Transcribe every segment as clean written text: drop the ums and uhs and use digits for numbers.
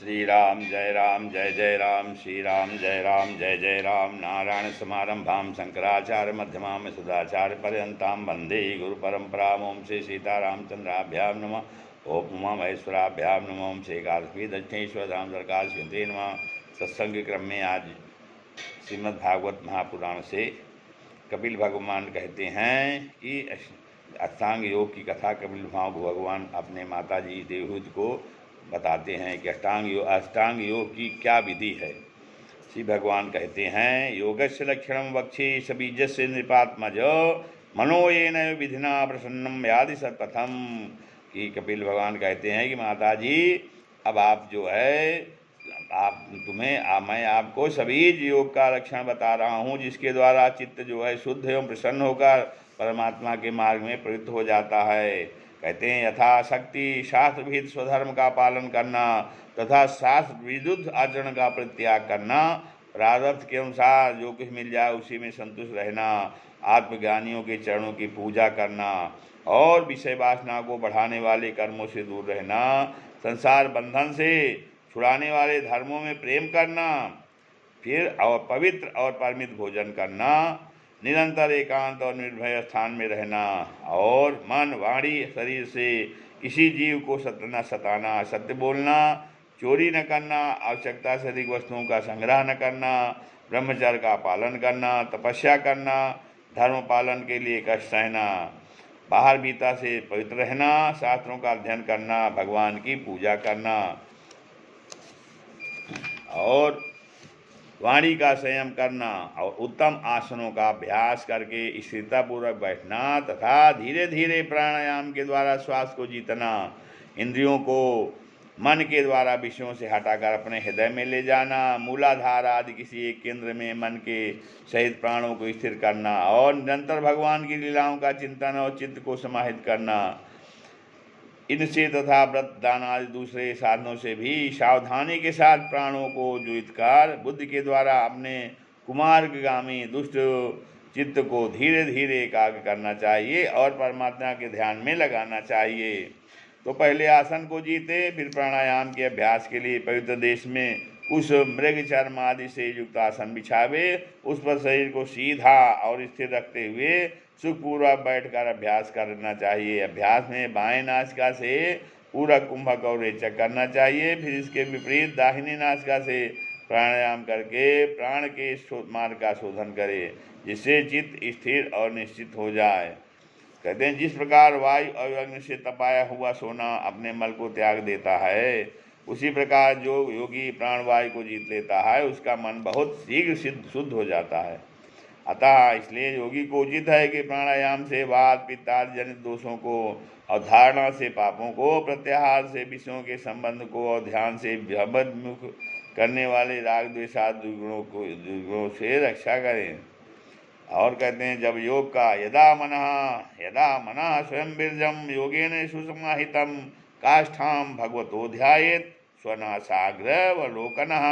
श्री राम जय जय राम श्री राम जय जय राम। नारायण समारंभां शंकराचार्य मध्यमां सुधाचार्य पर्यंतां वंदे गुरु परंपराम्। ओम श्री सीतारामचंद्राभ्यां नमः। ओम उमा महेश्वराभ्यां नमः। ओम श्री कालभैरव दक्षिणेश्वर धाम सरकार नमः। सत्संग क्रम में आज श्रीमद्भागवत महापुराण से कपिल भगवान कहते हैं कि अष्टांग योग की कथा कपिल भगवान अपने माता जी देवहूति को बताते हैं कि अष्टांग योग की क्या विधि है। श्री भगवान कहते हैं योगस्य लक्षणम वक्षे सबीजस्य नृपात्मज मनोयेन विधिना प्रसन्नम यादि सत्पथम। कि कपिल भगवान कहते हैं कि माता जी अब आप जो है मैं आपको सबीज योग का लक्षण बता रहा हूँ, जिसके द्वारा चित्त जो है शुद्ध एवं प्रसन्न होकर परमात्मा के मार्ग में प्रवृत्त हो जाता है। कहते हैं यथाशक्ति शास्त्र विहित स्वधर्म का पालन करना तथा शास्त्र विरुद्ध आचरण का परित्याग करना, प्रारब्ध के अनुसार जो कुछ मिल जाए उसी में संतुष्ट रहना, आत्मज्ञानियों के चरणों की पूजा करना और विषय वासना को बढ़ाने वाले कर्मों से दूर रहना, संसार बंधन से छुड़ाने वाले धर्मों में प्रेम करना, फिर और पवित्र और परमित भोजन करना, निरंतर एकांत और निर्भय स्थान में रहना और मन वाणी शरीर से किसी जीव को न सताना, सत्य बोलना, चोरी न करना, आवश्यकता से अधिक वस्तुओं का संग्रह न करना, ब्रह्मचर्य का पालन करना, तपस्या करना, धर्म पालन के लिए कष्ट सहना, बाहर भीतर से पवित्र रहना, शास्त्रों का अध्ययन करना, भगवान की पूजा करना और वाणी का संयम करना और उत्तम आसनों का अभ्यास करके स्थिरतापूर्वक बैठना तथा धीरे धीरे प्राणायाम के द्वारा श्वास को जीतना, इंद्रियों को मन के द्वारा विषयों से हटाकर अपने हृदय में ले जाना, मूलाधार आदि किसी एक केंद्र में मन के सहित प्राणों को स्थिर करना और निरंतर भगवान की लीलाओं का चिंतन और चित्त को समाहित करना। इनसे तथा व्रत दान आदि दूसरे साधनों से भी सावधानी के साथ प्राणों को जुइत कर बुद्धि के द्वारा अपने कुमार्गामी दुष्ट चित्त को धीरे धीरे एकाग्र करना चाहिए और परमात्मा के ध्यान में लगाना चाहिए। तो पहले आसन को जीते, फिर प्राणायाम के अभ्यास के लिए पवित्र देश में उस मृग चर्म आदि से युक्त आसन बिछावे, उस पर शरीर को सीधा और स्थिर रखते हुए सुखपूर्वक बैठकर अभ्यास करना चाहिए। अभ्यास में बाएं नासिका से पूरा कुंभक और रेचक करना चाहिए, फिर इसके विपरीत दाहिनी नासिका से प्राणायाम करके प्राण के मार्ग का शोधन करे, जिससे चित्त स्थिर और निश्चित हो जाए। कहते हैं जिस प्रकार वायु और अग्नि से तपाया हुआ सोना अपने मल को त्याग देता है, उसी प्रकार जो योगी प्राणवायु को जीत लेता है उसका मन बहुत शीघ्र शुद्ध हो जाता है। अतः इसलिए योगी को उचित है कि प्राणायाम से वात पित्त आदि जनित दोषों को और धारणा से पापों को, प्रत्याहार से विषयों के संबंध को और ध्यान से भगवन्मुख करने वाले राग द्वेष आदि दुर्गुणों से रक्षा करें। और कहते हैं जब योग का यदा मनः स्वयं बीर्जम योगेन सुसमाहितम काष्ठाम भगवतो ध्यायेत स्वनासाग्रवलोकनः।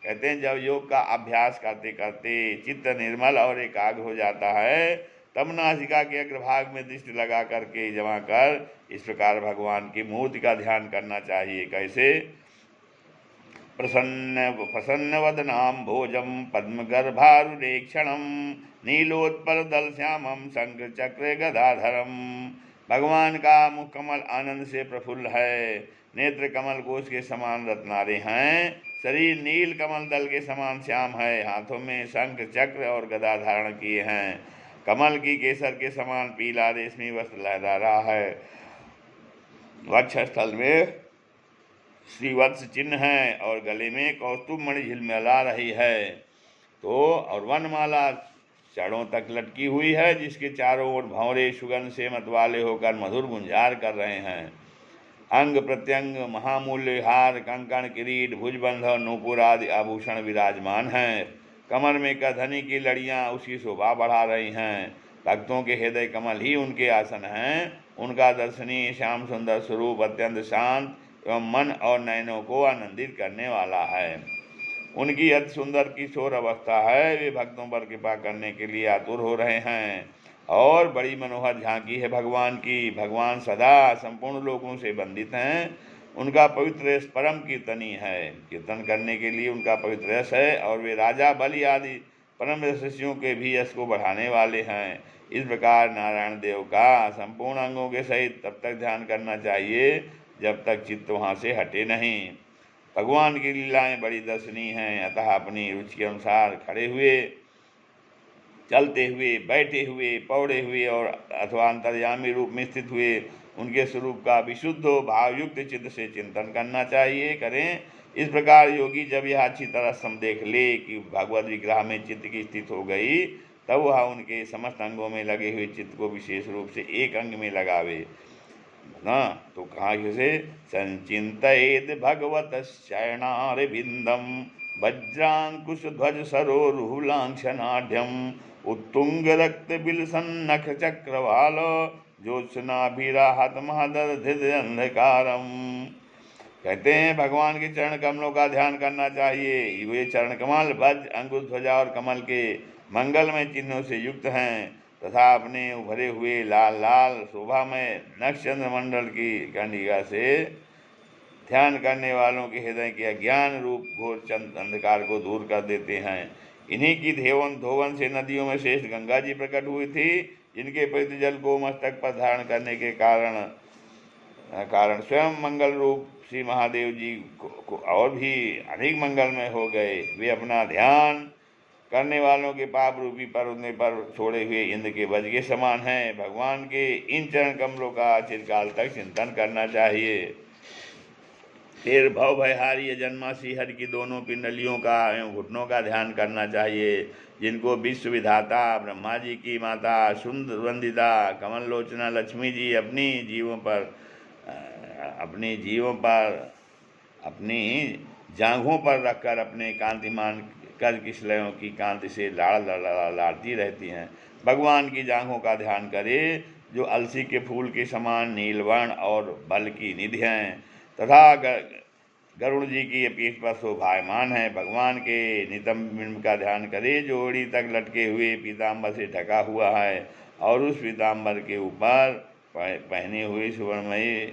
कहते हैं जब योग का अभ्यास करते करते चित्त निर्मल और एकाग्र हो जाता है, तब नासिका के अग्रभाग में दृष्टि लगा करके जमा कर इस प्रकार भगवान की मूर्ति का ध्यान करना चाहिए। कैसे? प्रसन्नवदनां भोजम पद्मगर्भारुरेक्षणं नीलोत्पलदल श्यामं शंख चक्र गदाधरम। भगवान का मुख कमल आनंद से प्रफुल्ल है, नेत्र कमल कोश के समान रत्नारे हैं, शरीर नील कमल दल के समान श्याम है, हाथों में शंख चक्र और गदा धारण किए हैं, कमल की केसर के समान पीला रेशमी वस्त्र लहरा रहा है, वक्षस्थल में श्रीवत्स चिन्ह है और गले में कौस्तुभ मणि झिलमिला रही है। तो और वनमाला चरणों तक लटकी हुई है, जिसके चारों ओर भंवरे सुगंध से मतवाले होकर मधुर गुंजार कर रहे हैं। अंग प्रत्यंग महामूल्य हार, कंकण, किरीट, भुजबंध और नूपुर आदि आभूषण विराजमान हैं। कमर में कधनी की लड़ियां उसकी शोभा बढ़ा रही हैं। भक्तों के हृदय कमल ही उनके आसन हैं। उनका दर्शनीय श्याम सुंदर स्वरूप अत्यंत शांत एवं मन और नयनों को आनंदित करने वाला है। उनकी अति सुंदर किशोर अवस्था है, वे भक्तों पर कृपा करने के लिए आतुर हो रहे हैं और बड़ी मनोहर झांकी है भगवान की। भगवान सदा संपूर्ण लोगों से बंदित हैं, उनका पवित्र यश परम कीर्तनी है। कीर्तन करने के लिए उनका पवित्र यश है और वे राजा बलि आदि परम यशस्वियों के भी यश को बढ़ाने वाले हैं। इस प्रकार नारायण देव का संपूर्ण अंगों के सहित तब तक ध्यान करना चाहिए जब तक चित्त वहाँ से हटे नहीं। भगवान की लीलाएं बड़ी दर्शनीय हैं, अतः अपनी रुचि के अनुसार खड़े हुए, चलते हुए, बैठे हुए, पौड़े हुए और अथवा अंतर्यामी रूप में स्थित हुए उनके स्वरूप का विशुद्ध भावयुक्त चित्त से चिंतन करना चाहिए करें। इस प्रकार योगी जब यह अच्छी तरह सम देख ले कि भगवत विग्रह में चित्त की स्थित हो गई, तब वह उनके समस्त अंगों में लगे हुए चित्त को विशेष रूप से एक अंग में लगावे ना। तो कहा जैसे संचिंतयेद भगवत शरणारविंदम वज्रांकुश ध्वज सरोरुहुलांक्षनाढ्यम उत्तुंग रक्त बिलसन्नख चक्रवाल ज्योत्सनाभिराहत महदर्धित अंधकारम। कहते हैं भगवान के चरण कमलों का ध्यान करना चाहिए। वे चरण कमल वज्र, अंकुश, ध्वजा और कमल के मंगलमय चिन्हों से युक्त हैं तथा अपने उभरे हुए लाल लाल शोभामय नक्षत्र मंडल की कंडिका से ध्यान करने वालों के हृदय के अज्ञान रूप घोर चंद अंधकार को दूर कर देते हैं। इन्हीं की धोवन से नदियों में श्रेष्ठ गंगा जी प्रकट हुई थी, जिनके पवित्र जल को मस्तक पर धारण करने के कारण स्वयं मंगल रूप श्री महादेव जी को और भी अधिक मंगलमय हो गए। वे अपना ध्यान करने वालों के पाप रूपी पर्वत पर छोड़े हुए इंद्र के वज्र के समान हैं। भगवान के इन चरण कमलों का चिरकाल तक चिंतन करना चाहिए। फिर भव भयहारी जन्मासी हरि की दोनों पिंडलियों का एवं घुटनों का ध्यान करना चाहिए, जिनको विश्व विधाता ब्रह्मा जी की माता सुंदर वंदिता कमल लोचना लक्ष्मी जी अपनी जांघों पर रखकर अपने कांतिमान कर किशलयों की कांति से लाड़ती रहती हैं। भगवान की जांघों का ध्यान करें, जो अलसी के फूल के समान नीलवर्ण और बल की निधि हैं तथा गरुड़ जी की पीठ पर शोभायमान है। भगवान के नितंब का ध्यान करें, जो ओड़ी तक लटके हुए पीताम्बर से ढका हुआ है और उस पीताम्बर के ऊपर पहने हुए सुवर्णमयी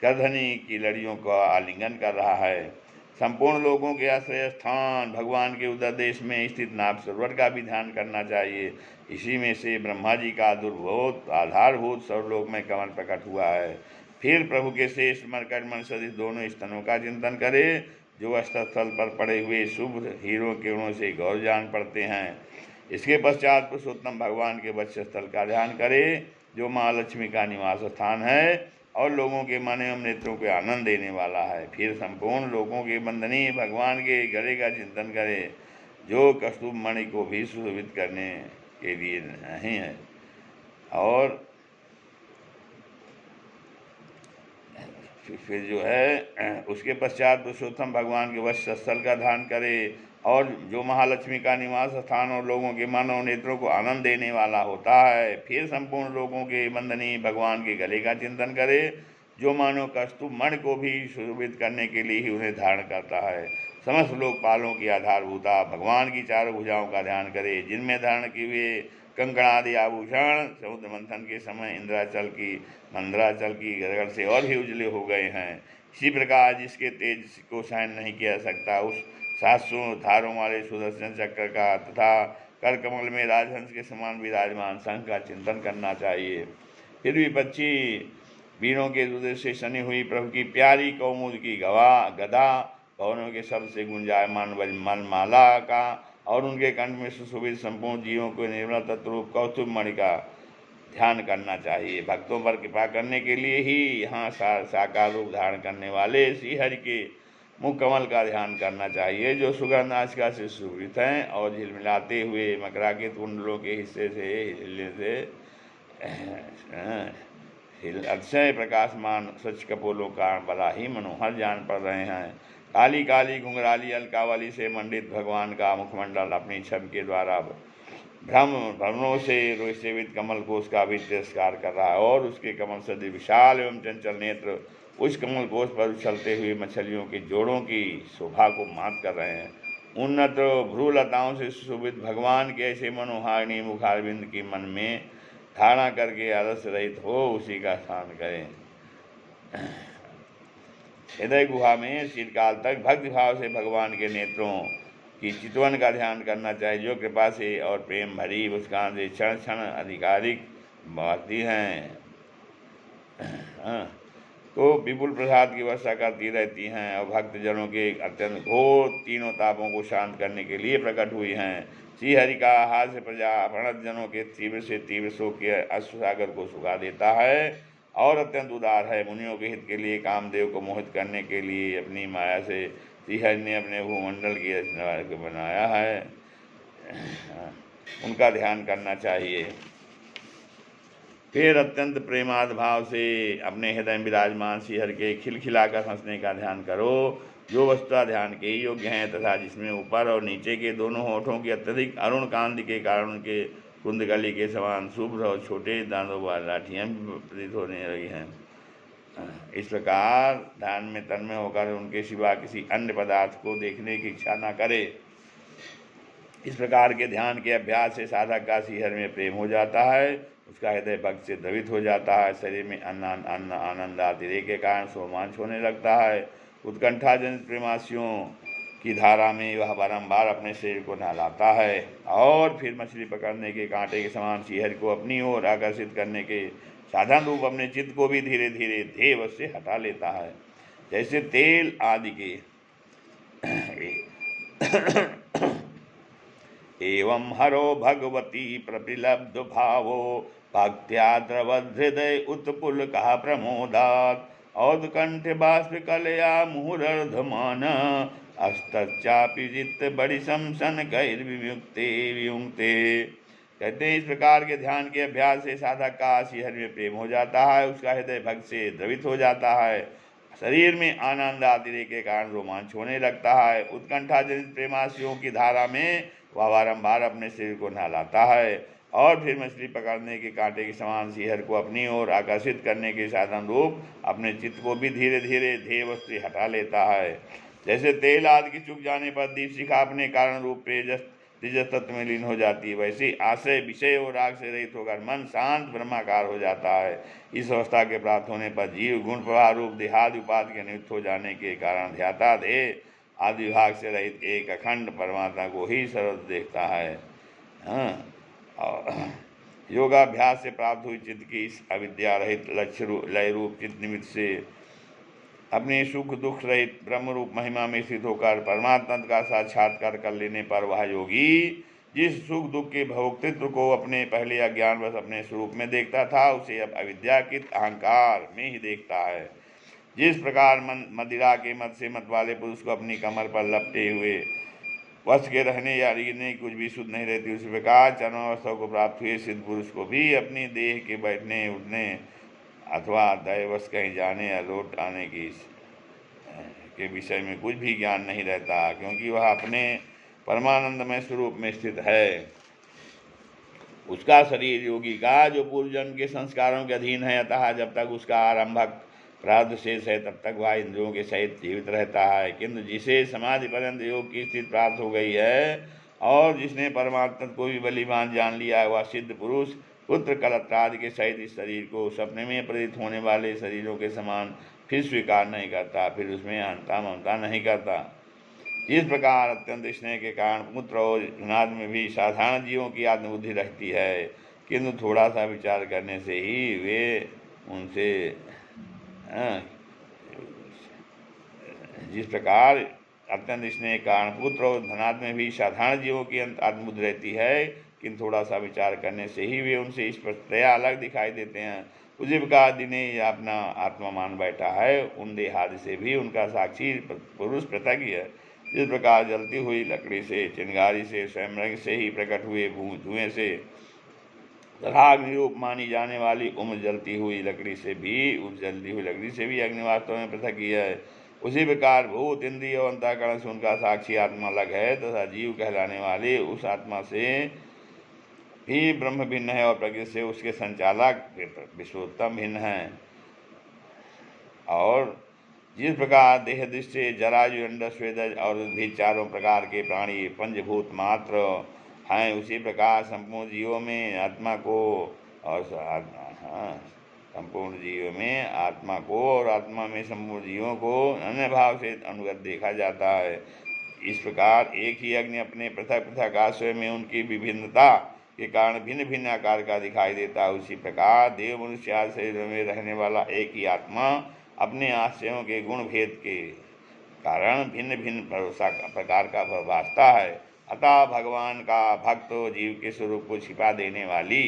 करधनी की लड़ियों का आलिंगन कर रहा है। संपूर्ण लोगों के आश्रय स्थान भगवान के उदर देश में स्थित नाभ सरोवर का भी ध्यान करना चाहिए। इसी में से ब्रह्मा जी का दुर्भूत आधारभूत सर्वलोक में कमल प्रकट हुआ है। फिर प्रभु के शेष मरकट सदिश दोनों स्तनों का चिंतन करें, जो अस्तस्थल पर पड़े हुए शुभ हीरों किरणों से गौर जान पड़ते हैं। इसके पश्चात पुरुषोत्तम भगवान के वक्षस्थल का ध्यान करें, जो माँ लक्ष्मी का निवास स्थान है और लोगों के मन एवं नेत्रों को आनंद देने वाला है। फिर संपूर्ण लोगों के बंदनी भगवान के गले का चिंतन करें, जो कस्तूर मणि को भी सुशोभित करने के लिए नहीं है। और फिर जो है उसके पश्चात पुरुषोत्तम भगवान के वक्षस्थल का ध्यान करें, और जो महालक्ष्मी का निवास स्थान और लोगों के मन और नेत्रों को आनंद देने वाला होता है। फिर संपूर्ण लोगों के बंदनी भगवान के गले का चिंतन करें, जो मानव कस्तूर मणि को भी सुशोभित करने के लिए ही उन्हें धारण करता है। समस्त लोकपालों की आधारभूता भगवान की चारों भुजाओं का ध्यान करें, जिनमें धारण किए हुए कंकणादि आभूषण समुद्र मंथन के समय मंदराचल की गदगद से और भी उजले हो गए हैं। इसी प्रकार जिसके तेज को सहन नहीं किया सकता, उस 700 धारों वाले सुदर्शन चक्र का तथा कर कमल में राजहंस के समान विराजमान शंख का चिंतन करना चाहिए। फिर विपक्षी वीरों के हृदय से सनी हुई प्रभु की प्यारी कौमुद की गदा भवनों के शब्द से गुंजायमान मनमाला का और उनके कंठ में सुशोभित संपूर्ण जीवों को निर्मल तत्वरूप कौस्तुभ मणि का ध्यान करना चाहिए। भक्तों पर कृपा करने के लिए ही यहाँ साकार रूप धारण करने वाले श्री हरि के मुख कमल का ध्यान करना चाहिए, जो सुगंध नासिका से सुशोभित हैं और झिलमिलाते हुए मकराके कुंडलों के हिस्से से हिलने से अक्षय प्रकाशमान स्वच्छ कपोलों का बड़ा ही मनोहर जान पड़ रहे हैं। काली काली घुंघराली अलकावली से मंडित भगवान का मुखमंडल अपनी छवि के द्वारा भ्रमणों से सेवित कमल कोश का भी तिरस्कार कर रहा है, और उसके कमल सदी विशाल एवं चंचल नेत्र उस कमल कोश पर उछलते हुए मछलियों के जोड़ों की शोभा को मात कर रहे हैं। उन्नत भ्रूलताओं से सुशोभित भगवान के ऐसे मनोहारिणी मुखारविंद की मन में धारणा करके आलस्य रहित हो उसी का स्थान करें। हृदय गुहा में शीतकाल तक भक्ति भाव से भगवान के नेत्रों की चितवन का ध्यान करना चाहिए, जो कृपा से और प्रेम भरी मुस्कान से क्षण क्षण आधिकारिक बढ़ती हैं। तो विपुल प्रसाद की वर्षा करती रहती हैं और भक्तजनों के अत्यंत घोर तीनों तापों को शांत करने के लिए प्रकट हुई हैं। श्री हरि का हास्य प्रजा प्रणत जनों के तीव्र से तीव्र शोक के अश्रुसागर को सुखा देता है और अत्यंत उदार है। मुनियों के हित के लिए कामदेव को मोहित करने के लिए अपनी माया से श्री हरि ने अपने भूमंडल की बनाया है, उनका ध्यान करना चाहिए। फिर अत्यंत प्रेमाद भाव से अपने हृदय में विराजमान श्री हरि के खिलखिलाकर हंसने का ध्यान करो, जो वस्तुतः ध्यान के योग्य हैं तथा जिसमें ऊपर और नीचे के दोनों होठों की अत्यधिक अरुण कांति के कारण उनके कुंदकली के समान शुभ्र और छोटे दांतों वाली लाठियाँ प्रतीत होने लगी हैं। इस प्रकार ध्यान में तन्मय होकर उनके सिवा किसी अन्य पदार्थ को देखने की इच्छा न करे। इस प्रकार के ध्यान के अभ्यास से साधक का श्री हरि में प्रेम हो जाता है, उसका हृदय भक्ति से द्रवित हो जाता है, शरीर में आनंद अतिरेक के कारण रोमांच होने लगता है। उत्कंठाजनित प्रेमाशियों की धारा में वह बारंबार अपने शरीर को नहलाता है और फिर मछली पकड़ने के कांटे के समान श्री हरि को अपनी ओर आकर्षित करने के साधन रूप अपने चित्त को भी धीरे धीरे ध्येय से हटा लेता है। जैसे तेल आदि के एवं हरो भगवती प्रपिलब्ध भावो भक्त्या द्रवहृदय उत्पुल का प्रमोदात औदकंठ बाष्प कलया मुहुरर्धमान अस्तचापि चित्त बड़ी शमसन कैर्विमुक्ते विमुक्ते। कहते हैं इस प्रकार के ध्यान के अभ्यास से साधक का श्री हरि में प्रेम हो जाता है, उसका हृदय भक्ति से द्रवित हो जाता है, शरीर में आनंद अतिरेक के कारण रोमांच होने लगता है। उत्कंठाजनित प्रेमाशियों की धारा में वह बारंबार अपने शरीर को नहलाता है और फिर मछली पकड़ने के कांटे के समान श्री हरि को अपनी ओर आकर्षित करने के साधन रूप अपने चित्त को भी धीरे धीरे ध्येय वस्तु से हटा लेता है। जैसे तेल आदि की चुक जाने पर दीप शिखा अपने कारण रूप तेजस तत्व में लीन हो जाती है, वैसे आश्रय विषय और राग से रहित होकर मन शांत ब्रह्माकार हो जाता है। इस अवस्था के प्राप्त होने पर जीव गुण प्रवाह रूप देहादि उपाधि के नियुक्त हो जाने के कारण ध्याता देह आदि विभाग से रहित एक अखंड परमात्मा को ही सर्वत्र देखता है। और योगाभ्यास से प्राप्त हुई चित्त की इस अविद्या रहित लय रूप चित्त निमित्त से अपने सुख दुख रहित ब्रह्म रूप महिमा में स्थित होकर परमात्मा का साक्षात्कार कर लेने पर वह योगी जिस सुख दुख के भोक्तृत्व को अपने पहले अज्ञानवश अपने स्वरूप में देखता था, उसे अब अविद्याकृत अहंकार में ही देखता है। जिस प्रकार मदिरा के मत से मत वाले पुरुष को अपनी कमर पर लपटे हुए वश के रहने या रीने कुछ भी शुद्ध नहीं रहती, उसी प्रकार चरमावस्था को प्राप्त हुए सिद्ध पुरुष को भी अपनी देह के बैठने उठने अथवा दैवश कहीं जाने या लौट आने के विषय में कुछ भी ज्ञान नहीं रहता, क्योंकि वह अपने परमानंदमय स्वरूप में स्थित है। उसका शरीर योगी का जो पूर्व जन्म के संस्कारों के अधीन है, अतः जब तक उसका आरंभक प्रारब्ध शेष है तब तक वह इंद्रियों के सहित जीवित रहता है। किंतु जिसे समाधि पर्यंत योग की स्थिति प्राप्त हो गई है और जिसने परमात्मा को भी बलिमान जान लिया है, वह सिद्ध पुरुष पुत्र कलत्रादि के सहित इस शरीर को सपने में प्रतीत होने वाले शरीरों के समान फिर स्वीकार नहीं करता, फिर उसमें अहंता ममता नहीं करता। इस प्रकार अत्यंत स्नेह के कारण पुत्र और जुनाद में भी साधारण जीवों की आत्मबुद्धि रहती है, किंतु थोड़ा सा विचार करने से ही वे उनसे जिस प्रकार अत्यंत स्नेह के कारण पुत्र और धनाद में भी साधारण जीवों की आत्मबुद्धि रहती है, किंतु थोड़ा सा विचार करने से ही वे उनसे इस प्रत्यय अलग दिखाई देते हैं। उसी प्रकार जिन्हें अपना आत्मा मान बैठा है, उन देहादि से भी उनका साक्षी पुरुष पृथक ही है। जिस प्रकार जलती हुई लकड़ी से, चिंगारी से, स्वयं से ही प्रकट हुए धुएं से तथा अग्निरूप मानी जाने वाली उम्र जलती हुई लकड़ी से भी अग्नि वास्तव में पृथक ही है, उसी प्रकार भूत इंद्रिय और अंतःकरण से उनका साक्षी आत्मा अलग है तथा जीव कहलाने वाले उस आत्मा से भी ब्रह्म भिन्न है और प्रकृति से उसके संचालक विश्वोत्तम भिन्न है। और जिस प्रकार देह दृष्टि से जरायु अंड स्वेदज और भी चारों प्रकार के प्राणी पंचभूत मात्र हैं, उसी प्रकार संपूर्ण जीवों में आत्मा को और संपूर्ण जीवों में आत्मा को और आत्मा में संपूर्ण जीवों को अन्य भाव से अनुगत देखा जाता है। इस प्रकार एक ही अग्नि अपने पृथक पृथक आश्रय में उनकी विभिन्नता के कारण भिन्न भिन्न आकार का दिखाई देता है। उसी प्रकार देव मनुष्य आदि शरीरों में रहने वाला एक ही आत्मा अपने आश्रयों के गुण भेद के कारण भिन्न भिन्न प्रकार का भासता है। अतः भगवान का भक्त जीव के स्वरूप को छिपा देने वाली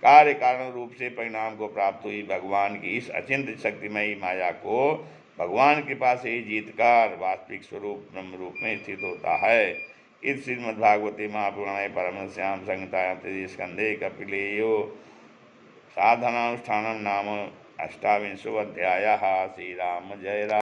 कार्य कारण रूप से परिणाम को प्राप्त हुई भगवान की इस अचिंत शक्तिमयी माया को भगवान के पास ही जीतकर वास्तविक स्वरूप ब्रह्म रूप में स्थित होता है। इस श्रीमद्भागवते महापुराणे परमहंस्यां संहितायां तृतीये स्कंधे कपिलेयो साधनानुष्ठानं नाम 28वाध्यायः। श्रीराम जय राम।